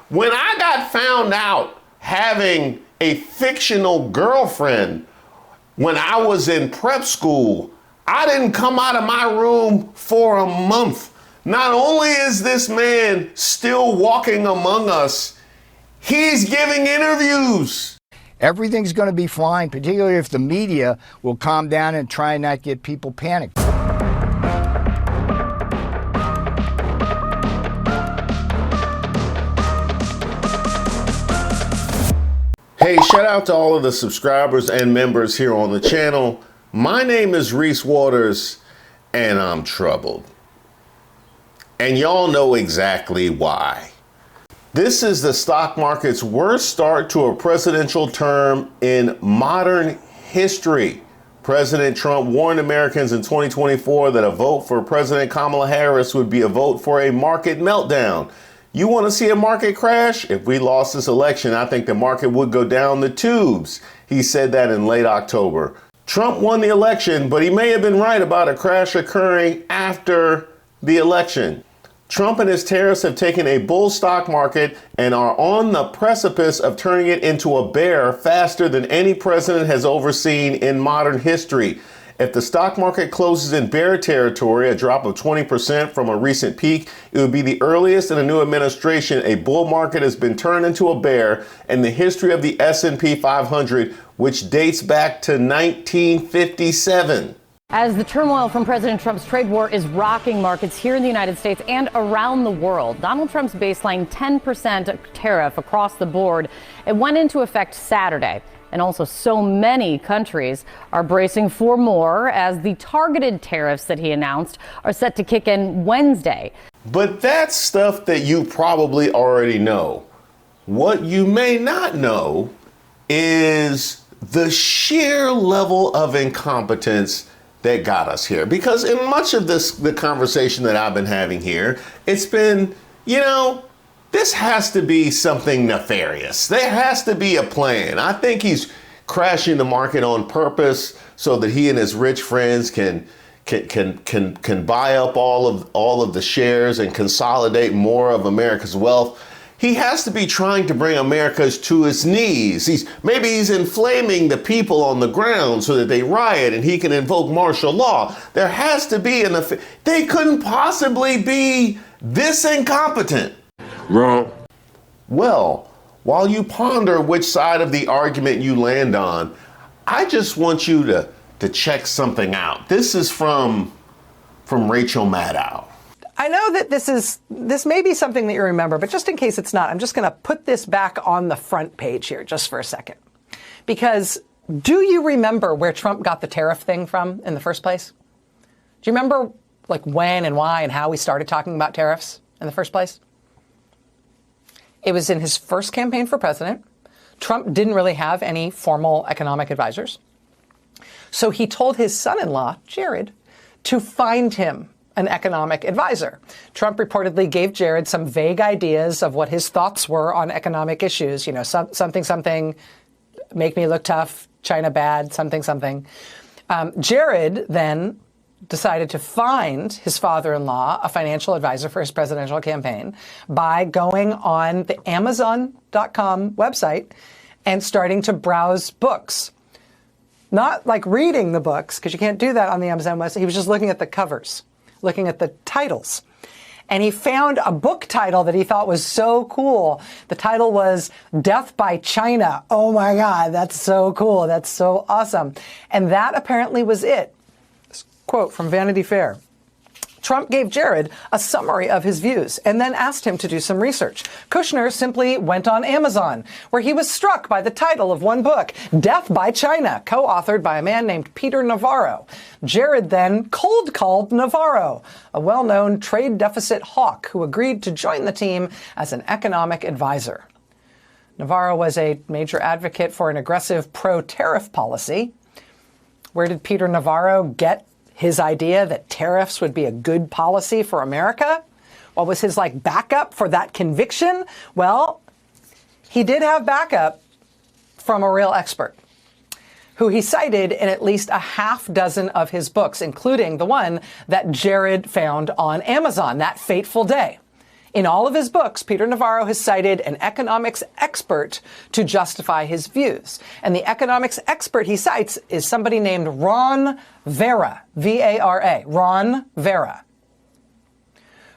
When I got found out having a fictional girlfriend when I was in prep school, I didn't come out of my room for a month. Not only is this man still walking among us, he's giving interviews. Everything's going to be fine, particularly if the media will calm down and try and not get people panicked. Hey, shout out to all of the subscribers and members here on the channel. My name is Reese Waters, and I'm troubled. And y'all know exactly why. This is the stock market's worst start to a presidential term in modern history. President Trump warned Americans in 2024 that a vote for President Kamala Harris would be a vote for a market meltdown. You want to see a market crash? If we lost this election, I think the market would go down the tubes. He said that in late October. Trump won the election, but he may have been right about a crash occurring after the election. Trump and his tariffs have taken a bull stock market and are on the precipice of turning it into a bear faster than any president has overseen in modern history. If the stock market closes in bear territory, a drop of 20% from a recent peak, it would be the earliest in a new administration a bull market has been turned into a bear in the history of the S&P 500, which dates back to 1957. As the turmoil from President Trump's trade war is rocking markets here in the United States and around the world, Donald Trump's baseline 10% tariff across the board, it went into effect Saturday. And also so many countries are bracing for more as the targeted tariffs that he announced are set to kick in Wednesday. But that's stuff that you probably already know. What you may not know is the sheer level of incompetence that got us here. Because in much of the conversation that I've been having here, it's been, this has to be something nefarious. There has to be a plan. I think he's crashing the market on purpose so that he and his rich friends can buy up all of the shares and consolidate more of America's wealth. He has to be trying to bring America to its knees. Maybe he's inflaming the people on the ground so that they riot and he can invoke martial law. There has to be they couldn't possibly be this incompetent. Wrong. Well, while you ponder which side of the argument you land on, I just want you to check something out. This is from Rachel Maddow. I know that this may be something that you remember, but just in case it's not, I'm just going to put this back on the front page here just for a second. Because do you remember where Trump got the tariff thing from in the first place? Do you remember when and why and how we started talking about tariffs in the first place? It was in his first campaign for president. Trump didn't really have any formal economic advisors. So he told his son-in-law, Jared, to find him an economic advisor. Trump reportedly gave Jared some vague ideas of what his thoughts were on economic issues. Something, make me look tough, China bad, something. Jared then decided to find his father-in-law a financial advisor for his presidential campaign by going on the Amazon.com website and starting to browse books. Not like reading the books, because you can't do that on the Amazon website. He was just looking at the covers, looking at the titles. And he found a book title that he thought was so cool. The title was Death by China. Oh my God, that's so cool. That's so awesome. And that apparently was it. Quote from Vanity Fair. Trump gave Jared a summary of his views and then asked him to do some research. Kushner simply went on Amazon, where he was struck by the title of one book, Death by China, co-authored by a man named Peter Navarro. Jared then cold called Navarro, a well-known trade deficit hawk who agreed to join the team as an economic advisor. Navarro was a major advocate for an aggressive pro-tariff policy. Where did Peter Navarro get his idea that tariffs would be a good policy for America? What was his backup for that conviction? Well, he did have backup from a real expert who he cited in at least a half dozen of his books, including the one that Jared found on Amazon that fateful day. In all of his books, Peter Navarro has cited an economics expert to justify his views. And the economics expert he cites is somebody named Ron Vera, V-A-R-A, Ron Vera.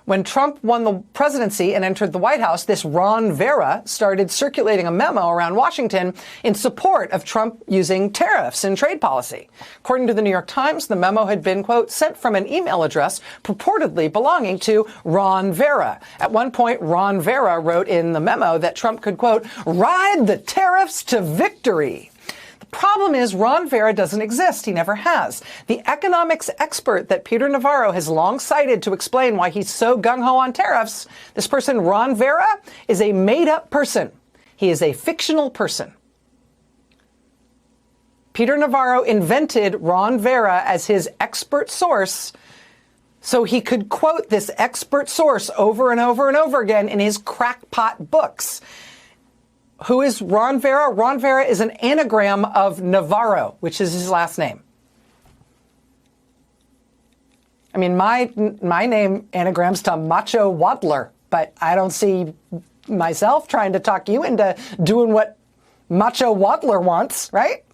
When Trump won the presidency and entered the White House, this Ron Vera started circulating a memo around Washington in support of Trump using tariffs in trade policy. According to the New York Times, the memo had been, quote, sent from an email address purportedly belonging to Ron Vera. At one point, Ron Vera wrote in the memo that Trump could, quote, ride the tariffs to victory. Problem is, Ron Vera doesn't exist. He never has. The economics expert that Peter Navarro has long cited to explain why he's so gung-ho on tariffs, this person, Ron Vera, is a made-up person. He is a fictional person. Peter Navarro invented Ron Vera as his expert source so he could quote this expert source over and over and over again in his crackpot books. Who is Ron Vera? Ron Vera is an anagram of Navarro, which is his last name. I mean, my name anagrams to Macho Waddler, but I don't see myself trying to talk you into doing what Macho Waddler wants, right?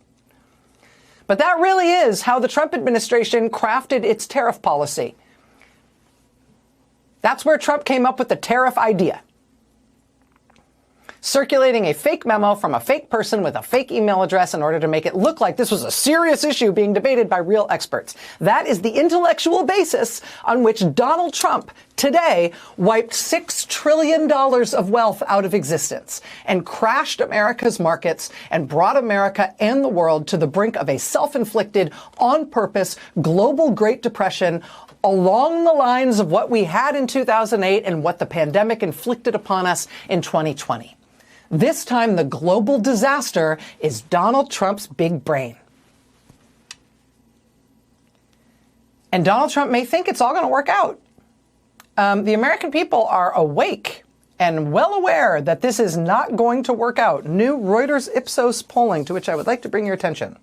But that really is how the Trump administration crafted its tariff policy. That's where Trump came up with the tariff idea. Circulating a fake memo from a fake person with a fake email address in order to make it look like this was a serious issue being debated by real experts. That is the intellectual basis on which Donald Trump today wiped $6 trillion of wealth out of existence and crashed America's markets and brought America and the world to the brink of a self-inflicted, on-purpose, global Great Depression along the lines of what we had in 2008 and what the pandemic inflicted upon us in 2020. This time, the global disaster is Donald Trump's big brain. And Donald Trump may think it's all going to work out. The American people are awake and well aware that this is not going to work out. New Reuters Ipsos polling, to which I would like to bring your attention.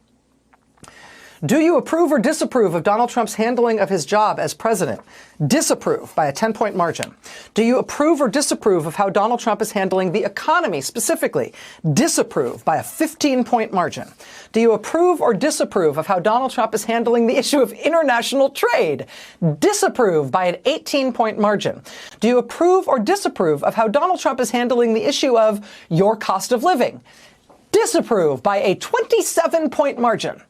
Do you approve or disapprove of Donald Trump's handling of his job as president? Disapprove by a 10-point margin. Do you approve or disapprove of how Donald Trump is handling the economy specifically? Disapprove by a 15-point margin. Do you approve or disapprove of how Donald Trump is handling the issue of international trade? Disapprove by an 18-point margin. Do you approve or disapprove of how Donald Trump is handling the issue of your cost of living? Disapprove by a 27-point margin.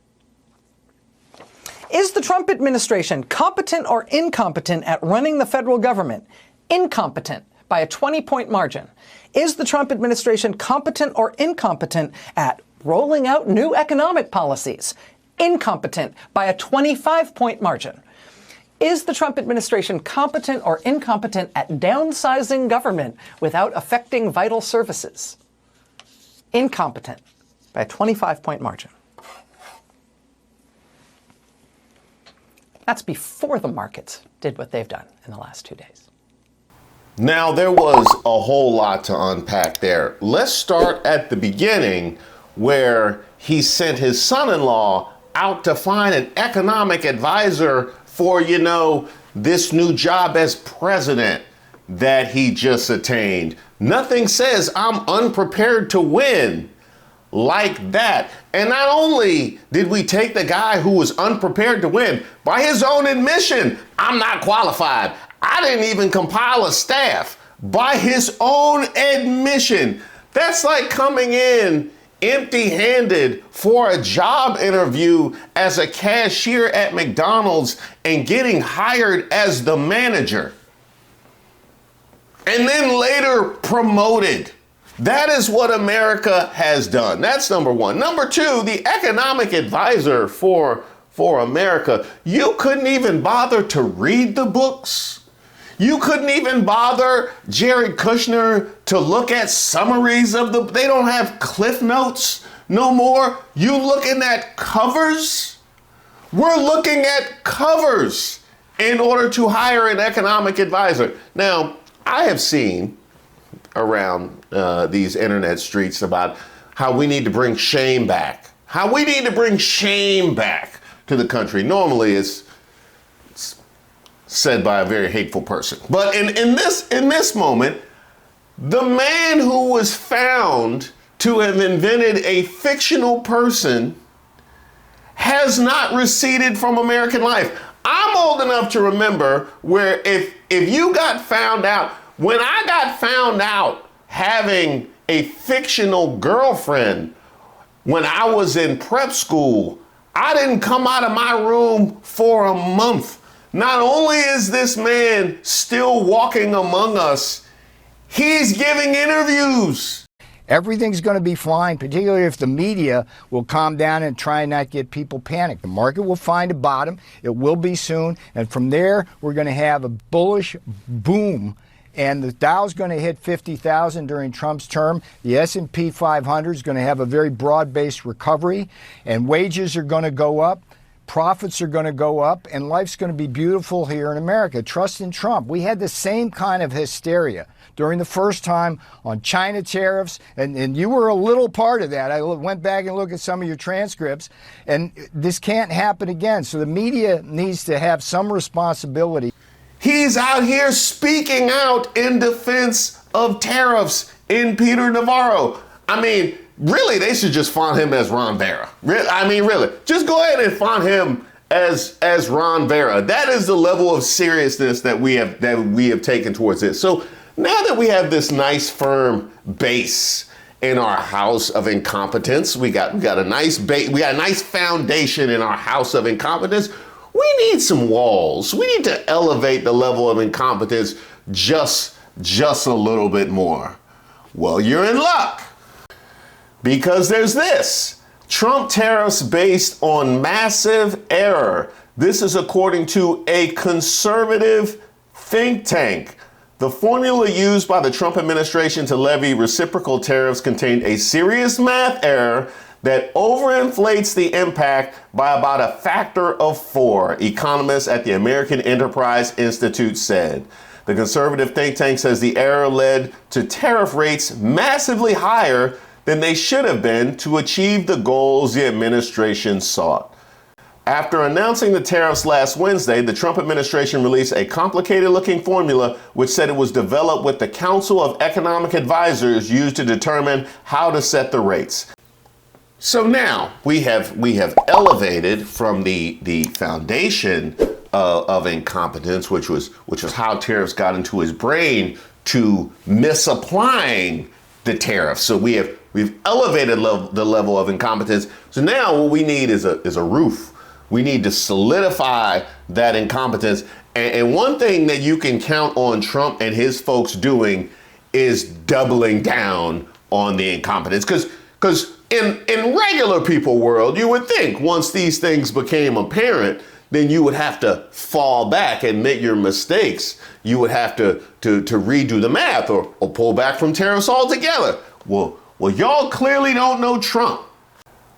Is the Trump administration competent or incompetent at running the federal government? Incompetent by a 20-point margin. Is the Trump administration competent or incompetent at rolling out new economic policies? Incompetent by a 25-point margin. Is the Trump administration competent or incompetent at downsizing government without affecting vital services? Incompetent by a 25-point margin. That's before the markets did what they've done in the last 2 days. Now, there was a whole lot to unpack there. Let's start at the beginning, where he sent his son-in-law out to find an economic advisor for, this new job as president that he just attained. Nothing says I'm unprepared to win like that. And not only did we take the guy who was unprepared to win, by his own admission, I'm not qualified. I didn't even compile a staff. By his own admission. That's like coming in empty-handed for a job interview as a cashier at McDonald's and getting hired as the manager. And then later promoted. That is what America has done. That's number one. Number two, the economic advisor for America. You couldn't even bother to read the books. You couldn't even bother Jared Kushner to look at summaries of they don't have cliff notes no more. You looking at covers? We're looking at covers in order to hire an economic advisor. Now, I have seen around these internet streets about how we need to bring shame back. How we need to bring shame back to the country. Normally it's said by a very hateful person. But in this moment, the man who was found to have invented a fictional person has not receded from American life. I'm old enough to remember where if you got found out, when I got found out having a fictional girlfriend when I was in prep school, I didn't come out of my room for a month. Not only is this man still walking among us, he's giving interviews. Everything's going to be fine, particularly if the media will calm down and try and not get people panicked. The market will find a bottom. It will be soon. And from there, we're going to have a bullish boom. And the Dow's going to hit 50,000 during Trump's term. The S&P 500 is going to have a very broad-based recovery. And wages are going to go up. Profits are going to go up, and life's going to be beautiful here in America. Trust in Trump. We had the same kind of hysteria during the first time on China tariffs, and you were a little part of that. I went back and looked at some of your transcripts, and this can't happen again. So the media needs to have some responsibility. He's out here speaking out in defense of tariffs in Peter Navarro. I mean, really, they should just font him as Ron Vera. Really, just go ahead and font him as Ron Vera. That is the level of seriousness that we have taken towards it. So now that we have this nice firm base in our house of incompetence, we got a nice foundation in our house of incompetence. We need some walls. We need to elevate the level of incompetence just a little bit more. Well, you're in luck. Because there's this. Trump tariffs based on massive error. This is according to a conservative think tank. The formula used by the Trump administration to levy reciprocal tariffs contained a serious math error that overinflates the impact by about a factor of 4, economists at the American Enterprise Institute said. The conservative think tank says the error led to tariff rates massively higher than they should have been to achieve the goals the administration sought. After announcing the tariffs last Wednesday, the Trump administration released a complicated-looking formula which said it was developed with the Council of Economic Advisors used to determine how to set the rates. So now we have elevated from the foundation of incompetence, which was how tariffs got into his brain, to misapplying the tariffs. So we've elevated the level of incompetence. So now what we need is a roof. We need to solidify that incompetence. And one thing that you can count on Trump and his folks doing is doubling down on the incompetence. Because in regular people world, you would think once these things became apparent, then you would have to fall back and admit your mistakes. You would have to redo the math or pull back from tariffs altogether. Well, y'all clearly don't know Trump.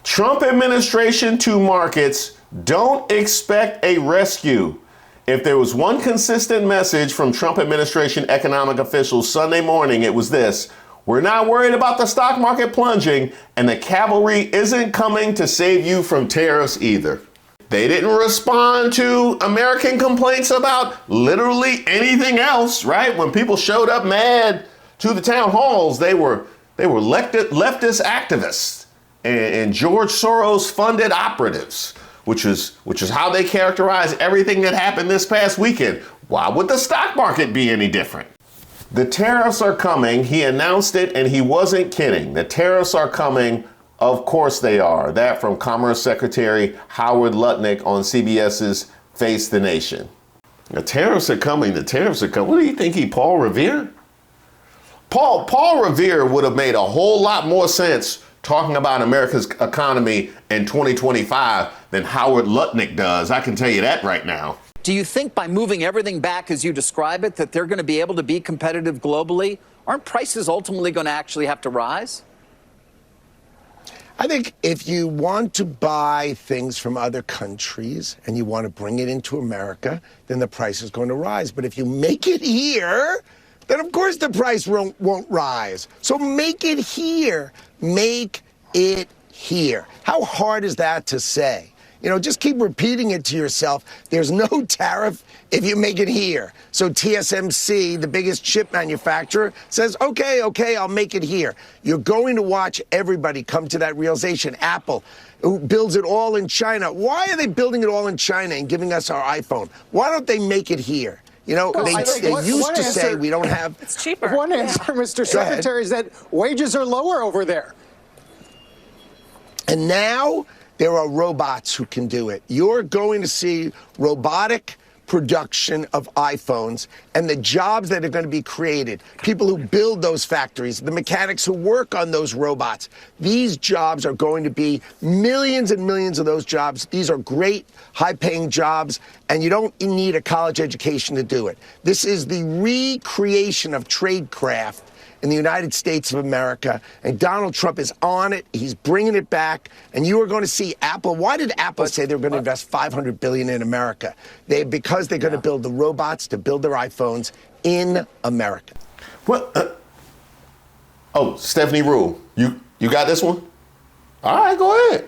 Trump administration to markets, don't expect a rescue. If there was one consistent message from Trump administration economic officials Sunday morning, it was this: we're not worried about the stock market plunging, and the cavalry isn't coming to save you from tariffs either. They didn't respond to American complaints about literally anything else, right? When people showed up mad to the town halls, they were leftist activists and George Soros funded operatives, which is how they characterize everything that happened this past weekend. Why would the stock market be any different? The tariffs are coming. He announced it and he wasn't kidding. The tariffs are coming. Of course they are. That from Commerce Secretary Howard Lutnick on CBS's Face the Nation. The tariffs are coming. The tariffs are coming. What do you think Paul Revere? Paul Revere would have made a whole lot more sense talking about America's economy in 2025 than Howard Lutnick does. I can tell you that right now. Do you think by moving everything back as you describe it that they're going to be able to be competitive globally? Aren't prices ultimately going to actually have to rise? I think if you want to buy things from other countries and you want to bring it into America, then the price is going to rise. But if you make it here, then of course the price won't rise. So make it here. Make it here. How hard is that to say? You know, just keep repeating it to yourself. There's no tariff if you make it here. So TSMC, the biggest chip manufacturer, says, okay, I'll make it here. You're going to watch everybody come to that realization. Apple, who builds it all in China. Why are they building it all in China and giving us our iPhone? Why don't they make it here? You know, well, they used to say we don't have... It's cheaper. One answer, Mr. Secretary, is that wages are lower over there. And now there are robots who can do it. You're going to see robotic production of iPhones and the jobs that are going to be created. People who build those factories, the mechanics who work on those robots. These jobs are going to be millions and millions of those jobs. These are great, high-paying jobs, and you don't need a college education to do it. This is the recreation of tradecraft in the United States of America, and Donald Trump is on it. He's bringing it back, and you are going to see Apple. Why did Apple say they're going to invest $500 billion in America? Because they're going to build the robots to build their iPhones in America. What? Oh, Stephanie Rule, you got this one? All right, go ahead.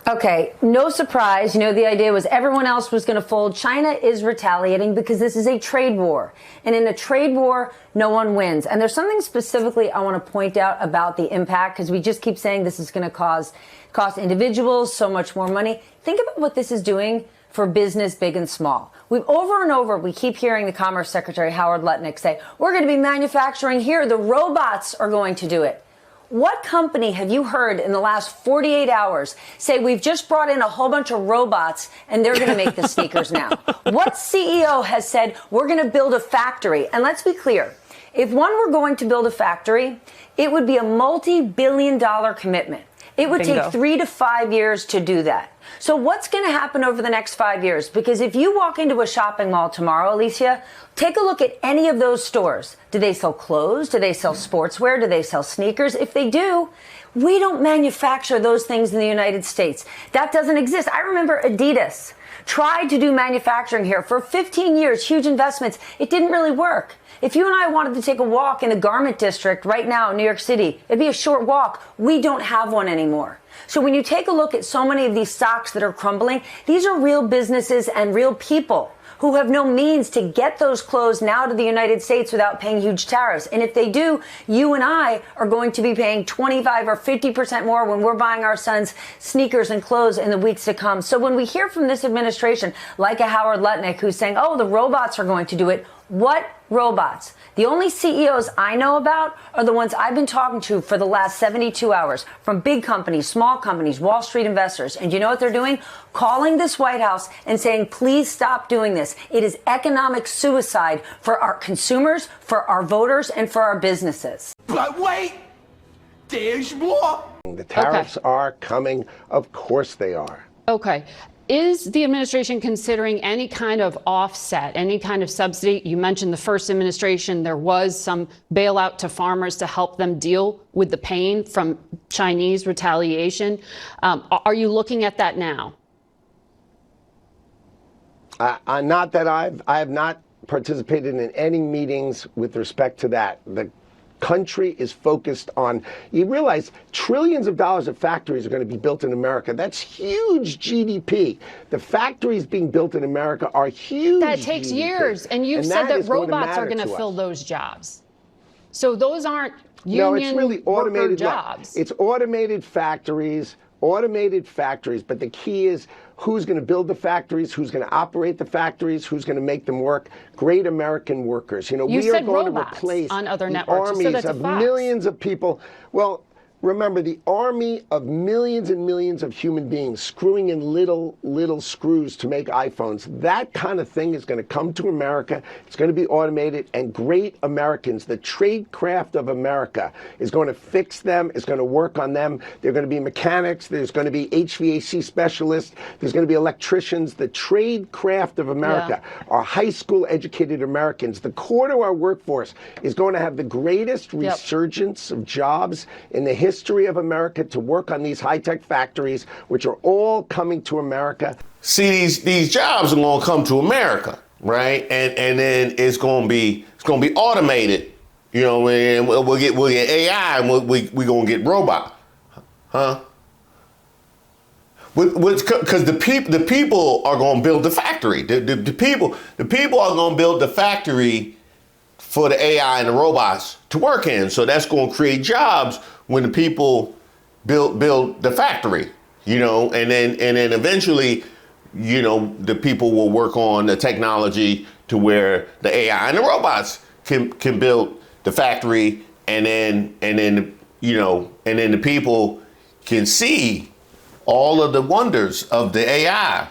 Okay, no surprise. You know, the idea was everyone else was going to fold. China is retaliating because this is a trade war. And in a trade war, no one wins. And there's something specifically I want to point out about the impact, because we just keep saying this is going to cost individuals so much more money. Think about what this is doing for business, big and small. We've over and over, we keep hearing the Commerce Secretary, Howard Lutnick, say, we're going to be manufacturing here. The robots are going to do it. What company have you heard in the last 48 hours say we've just brought in a whole bunch of robots and they're going to make the sneakers now? What CEO has said we're going to build a factory? And let's be clear, if one were going to build a factory, it would be a multi-billion-dollar commitment. It would take 3 to 5 years to do that. So what's going to happen over the next 5 years? Because if you walk into a shopping mall tomorrow, Alicia, take a look at any of those stores. Do they sell clothes? Do they sell sportswear? Do they sell sneakers? If they do, we don't manufacture those things in the United States. That doesn't exist. I remember Adidas tried to do manufacturing here for 15 years, huge investments. It didn't really work. If you and I wanted to take a walk in the garment district right now in New York City, it'd be a short walk. We don't have one anymore. So when you take a look at so many of these stocks that are crumbling, these are real businesses and real people who have no means to get those clothes now to the United States without paying huge tariffs. And if they do, you and I are going to be paying 25 or 50% more when we're buying our sons sneakers and clothes in the weeks to come. So when we hear from this administration, like a Howard Lutnick, who's saying, oh, the robots are going to do it, what robots? The only CEOs I know about are the ones I've been talking to for the last 72 hours, from big companies, small companies, Wall Street investors. And you know what they're doing? Calling this White House and saying, please stop doing this. It is economic suicide for our consumers, for our voters, and for our businesses. But wait, there's more. The tariffs are coming. Of course they are. Okay. Is the administration considering any kind of offset, any kind of subsidy? You mentioned the first administration, there was some bailout to farmers to help them deal with the pain from Chinese retaliation. Are you looking at that now? Not that I have not participated in any meetings with respect to that. The country is focused on, you realize trillions of dollars of factories are going to be built in America. That's huge GDP. The factories being built in America are huge. That takes GDP. years. And you've said that robots are going to fill those jobs. So those aren't union it's really automated jobs. It's automated factories, but the key is who's going to build the factories, who's going to operate the factories, who's going to make them work. Great American workers. You know, we are going to replace on other the networks. armies of millions of people. Well, remember, the army of millions and millions of human beings screwing in little screws to make iPhones. That kind of thing is going to come to America. It's going to be automated, and great Americans, the trade craft of America, is going to fix them, is going to work on them. They're going to be mechanics. There's going to be HVAC specialists. There's going to be electricians. The trade craft of America are high school educated Americans. The core to our workforce is going to have the greatest resurgence of jobs in the history of America to work on these high-tech factories, which are all coming to America. See, these jobs are going to come to America, right? And then it's going to be automated, you know, and we'll get AI and we're going to get robot, huh? Because the people are going to build the factory. The people are going to build the factory for the AI and the robots to work in. So that's going to create jobs when the people build the factory, you know, and then eventually, you know, the people will work on the technology to where the AI and the robots can build the factory, and then you know, and then the people can see all of the wonders of the AI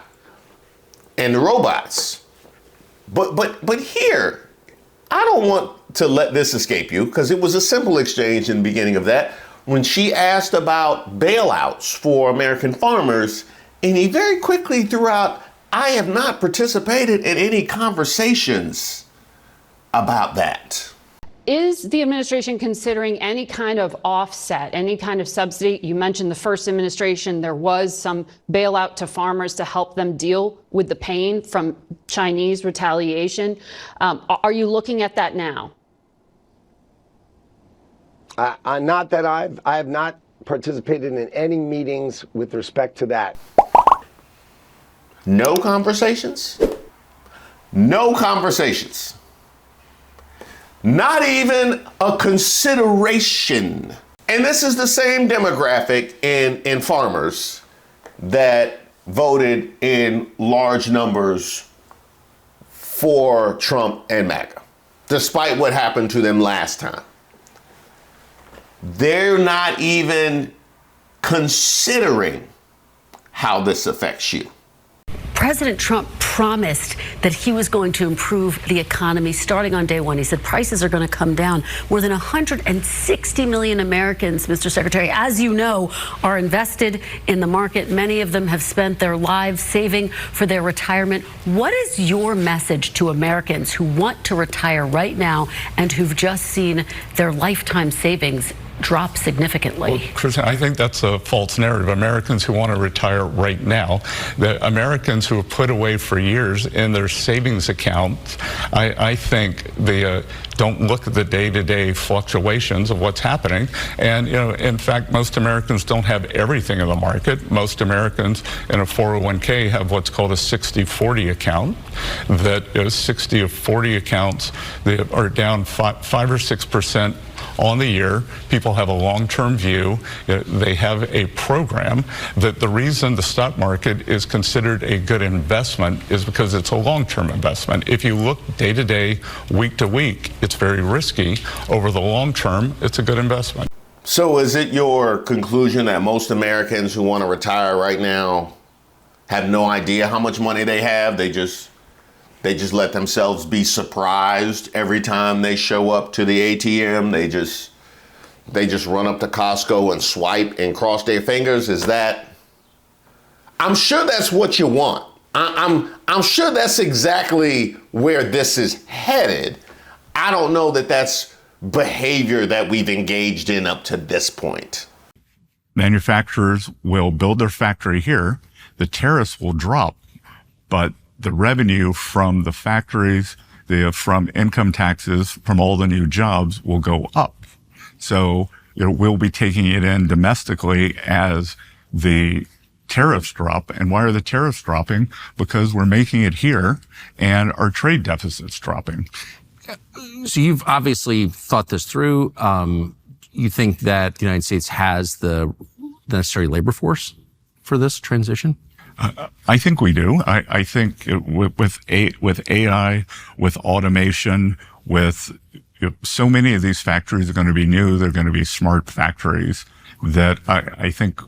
and the robots. But here, I don't want to let this escape you, because it was a simple exchange in the beginning of that when she asked about bailouts for American farmers, and he very quickly threw out, I have not participated in any conversations about that. Is the administration considering any kind of offset, any kind of subsidy? You mentioned the first administration, there was some bailout to farmers to help them deal with the pain from Chinese retaliation. Are you looking at that now? Not that I have not participated in any meetings with respect to that. No conversations? No conversations. Not even a consideration. And this is the same demographic in farmers that voted in large numbers for Trump and Maga, despite what happened to them last time. They're not even considering how this affects you. President Trump promised that he was going to improve the economy starting on day one. He said prices are going to come down. More than 160 million Americans, Mr. Secretary, as you know, are invested in the market. Many of them have spent their lives saving for their retirement. What is your message to Americans who want to retire right now and who've just seen their lifetime savings drop significantly? Well, Kristen, I think that's a false narrative. Americans who want to retire right now, the Americans who have put away for years in their savings accounts, I think they don't look at the day-to-day fluctuations of what's happening. And, you know, in fact, most Americans don't have everything in the market. Most Americans in a 401k have what's called a 60-40 account. That is 60 of 40 accounts that are down 5 or 6% on the year. People have a long-term view. They have a program. That the reason the stock market is considered a good investment is because it's a long-term investment. If you look day to day, week to week, it's very risky. Over the long term, it's a good investment. So is it your conclusion that most Americans who want to retire right now have no idea how much money they have? They just let themselves be surprised every time they show up to the ATM. They just run up to Costco and swipe and cross their fingers. Is that? I'm sure that's what you want. I'm sure that's exactly where this is headed. I don't know that that's behavior that we've engaged in up to this point. Manufacturers will build their factory here. The tariffs will drop, but the revenue from the factories, from income taxes, from all the new jobs will go up. So, you know, we'll be taking it in domestically as the tariffs drop. And why are the tariffs dropping? Because we're making it here and our trade deficit's dropping. So you've obviously thought this through. You think that the United States has the necessary labor force for this transition? I think we do. I think with AI, with automation, with so many of these factories are going to be new. They're going to be smart factories. That I think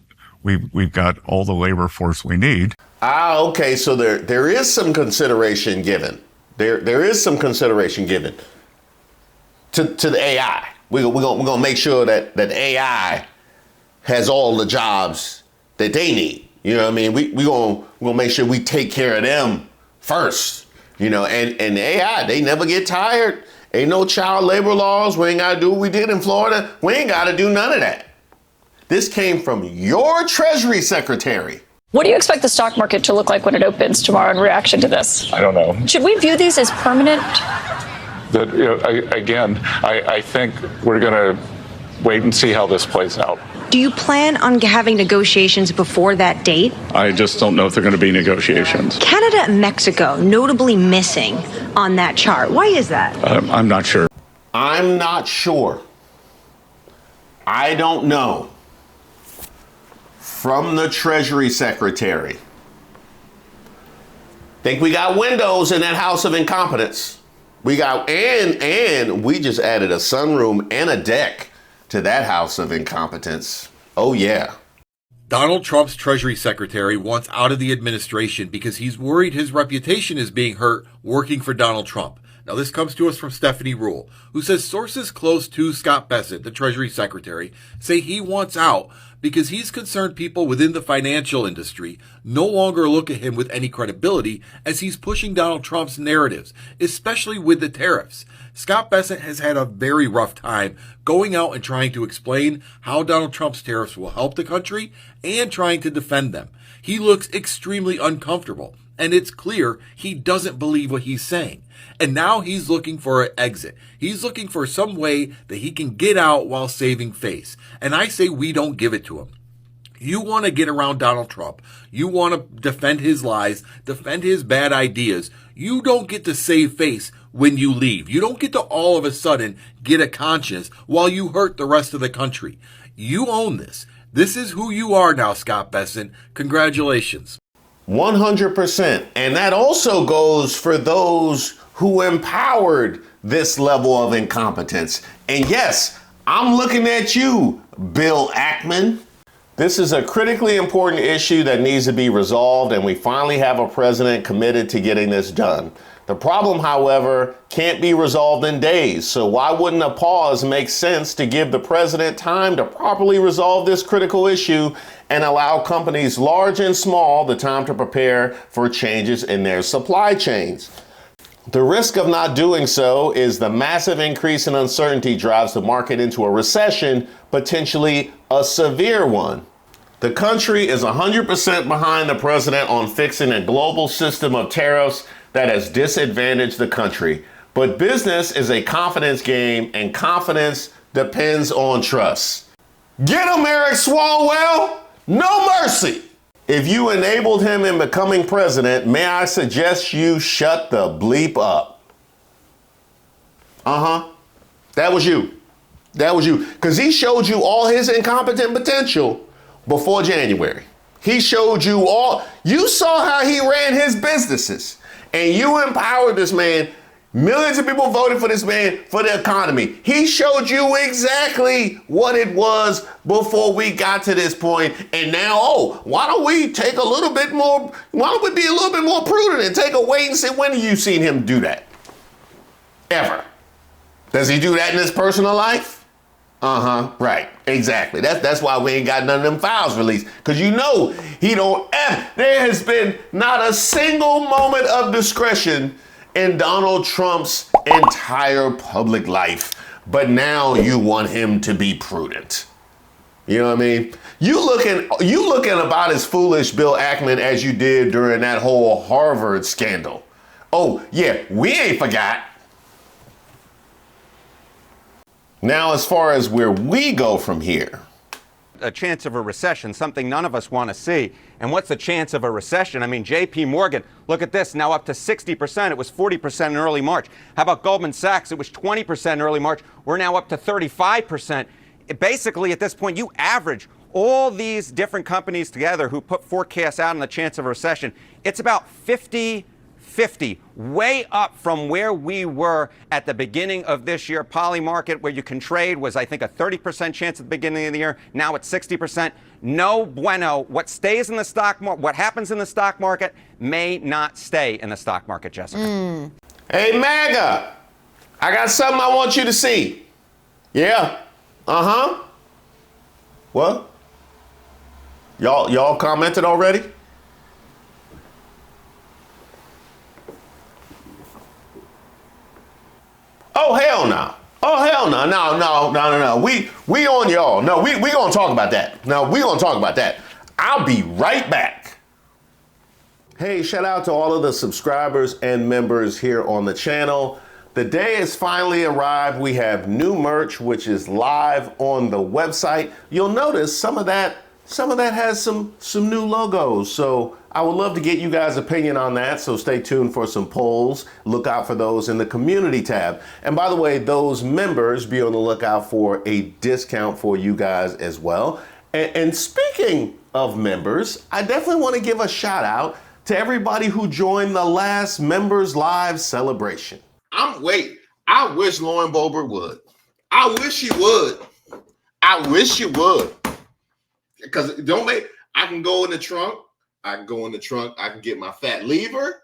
we've got all the labor force we need. Okay. So there is some consideration given. There is some consideration given to the AI. We're gonna make sure that AI has all the jobs that they need. You know what I mean? We're gonna make sure we take care of them first. You know, and the AI, they never get tired. Ain't no child labor laws. We ain't gotta do what we did in Florida. We ain't gotta do none of that. This came from your Treasury Secretary. What do you expect the stock market to look like when it opens tomorrow in reaction to this? I don't know. Should we view these as permanent? That, I think we're going to wait and see how this plays out. Do you plan on having negotiations before that date? I just don't know if they're going to be negotiations. Canada and Mexico notably missing on that chart. Why is that? I'm not sure. I'm not sure. I don't know. From the Treasury Secretary. Think we got windows in that house of incompetence. We got, and we just added a sunroom and a deck to that house of incompetence. Oh yeah. Donald Trump's Treasury Secretary wants out of the administration because he's worried his reputation is being hurt working for Donald Trump. Now, this comes to us from Stephanie Ruhle, who says sources close to Scott Bessent, the Treasury Secretary, say he wants out because he's concerned people within the financial industry no longer look at him with any credibility as he's pushing Donald Trump's narratives, especially with the tariffs. Scott Bessent has had a very rough time going out and trying to explain how Donald Trump's tariffs will help the country and trying to defend them. He looks extremely uncomfortable, and it's clear he doesn't believe what he's saying. And now he's looking for an exit. He's looking for some way that he can get out while saving face. And I say we don't give it to him. You want to get around Donald Trump. You want to defend his lies, defend his bad ideas. You don't get to save face when you leave. You don't get to all of a sudden get a conscience while you hurt the rest of the country. You own this. This is who you are now, Scott Bessent. Congratulations. 100%. And that also goes for those who empowered this level of incompetence. And yes, I'm looking at you, Bill Ackman. This is a critically important issue that needs to be resolved, and we finally have a president committed to getting this done. The problem, however, can't be resolved in days. So why wouldn't a pause make sense to give the president time to properly resolve this critical issue and allow companies large and small the time to prepare for changes in their supply chains? The risk of not doing so is the massive increase in uncertainty drives the market into a recession, potentially a severe one. The country is 100% behind the president on fixing a global system of tariffs that has disadvantaged the country. But business is a confidence game, and confidence depends on trust. Get him, Eric Swalwell! No mercy! If you enabled him in becoming president, may I suggest you shut the bleep up? That was you. That was you. Because he showed you all his incompetent potential before January. He showed you all. You saw how he ran his businesses. And you empowered this man. Millions of people voted for this man for the economy. He showed you exactly what it was before we got to this point. And now, why don't we take a little bit more, why don't we be a little bit more prudent and take a wait and see? When have you seen him do that? Ever. Does he do that in his personal life? Right. Exactly. That's why we ain't got none of them files released. Because you know he don't ever. There has been not a single moment of discretion in Donald Trump's entire public life. But now you want him to be prudent. You know what I mean? You looking about as foolish, Bill Ackman, as you did during that whole Harvard scandal. Oh, yeah, we ain't forgot. Now, as far as where we go from here. A chance of a recession, something none of us want to see. And what's the chance of a recession? I mean, J.P. Morgan, look at this, now up to 60%. It was 40% in early March. How about Goldman Sachs? It was 20% in early March. We're now up to 35%. Basically, at this point, you average all these different companies together who put forecasts out on the chance of a recession. It's about 50-50, way up from where we were at the beginning of this year. Poly market, where you can trade, was, I think, a 30% chance at the beginning of the year. Now it's 60%. No bueno. What stays in the stock market, what happens in the stock market may not stay in the stock market, Jessica. Hey, Maga, I got something I want you to see. Yeah. What? Y'all commented already? Oh, hell no. Oh, hell no. No. We on y'all. No, we gonna talk about that. No, we gonna talk about that. I'll be right back. Hey, shout out to all of the subscribers and members here on the channel. the day has finally arrived. We have new merch, which is live on the website. You'll notice some of that has some new logos. So I would love to get you guys' opinion on that. So stay tuned for some polls. Look out for those in the community tab. And by the way, those members, be on the lookout for a discount for you guys as well. And speaking of members, I definitely want to give a shout out to everybody who joined the last Members Live celebration. I wish Lauren Boebert would. I wish he would. I wish you would. Because I can go in the trunk. I can get my fat lever.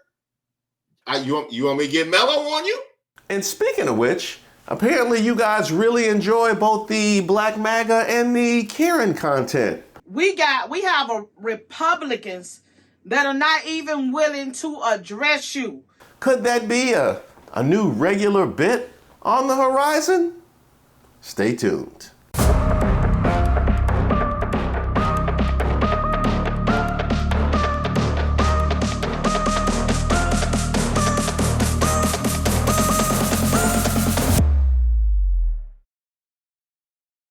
You want me to get mellow on you? And speaking of which, apparently you guys really enjoy both the Black Maga and the Karen content. We have Republicans that are not even willing to address you. Could that be a new regular bit on the horizon? Stay tuned.